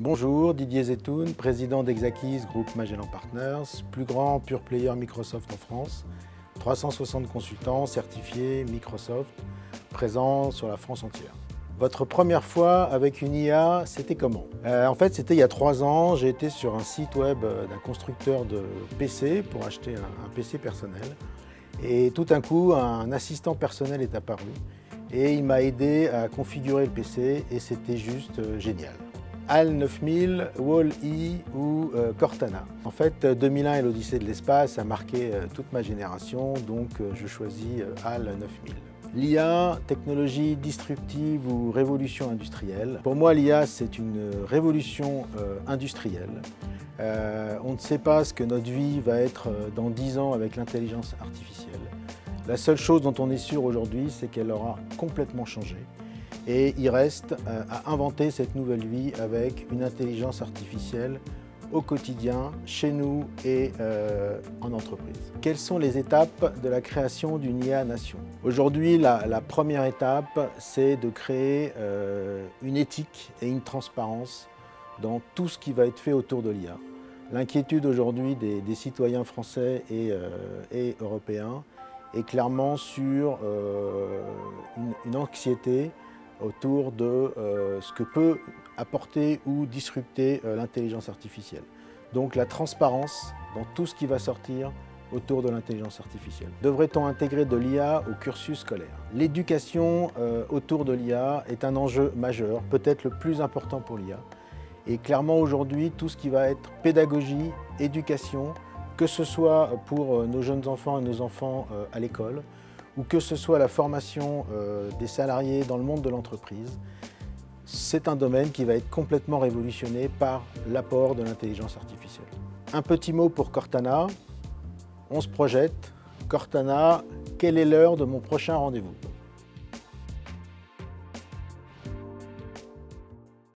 Bonjour, Didier Zetoun, président d'Exakis Group Magellan Partners, plus grand pure player Microsoft en France, 360 consultants certifiés Microsoft, présents sur la France entière. Votre première fois avec une IA, c'était comment? En fait, c'était il y a 3 ans, j'ai été sur un site web d'un constructeur de PC pour acheter un PC personnel. Et tout d'un coup, un assistant personnel est apparu et il m'a aidé à configurer le PC et c'était juste génial. HAL 9000, Wall-E ou Cortana. En fait, 2001 et l'Odyssée de l'espace a marqué toute ma génération, donc je choisis HAL 9000. L'IA, technologie disruptive ou révolution industrielle. Pour moi, l'IA, c'est une révolution industrielle. On ne sait pas ce que notre vie va être dans 10 ans avec l'intelligence artificielle. La seule chose dont on est sûr aujourd'hui, c'est qu'elle aura complètement changé. Et il reste à inventer cette nouvelle vie avec une intelligence artificielle au quotidien, chez nous et en entreprise. Quelles sont les étapes de la création d'une IA nation? Aujourd'hui, la première étape, c'est de créer une éthique et une transparence dans tout ce qui va être fait autour de l'IA. L'inquiétude aujourd'hui des citoyens français et européens est clairement sur une anxiété autour de ce que peut apporter ou disrupter l'intelligence artificielle. Donc la transparence dans tout ce qui va sortir autour de l'intelligence artificielle. Devrait-on intégrer de l'IA au cursus scolaire? L'éducation autour de l'IA est un enjeu majeur, peut-être le plus important pour l'IA. Et clairement aujourd'hui, tout ce qui va être pédagogie, éducation, que ce soit pour nos jeunes enfants et nos enfants à l'école, ou que ce soit la formation des salariés dans le monde de l'entreprise, c'est un domaine qui va être complètement révolutionné par l'apport de l'intelligence artificielle. Un petit mot pour Cortana. On se projette. Cortana, quelle est l'heure de mon prochain rendez-vous?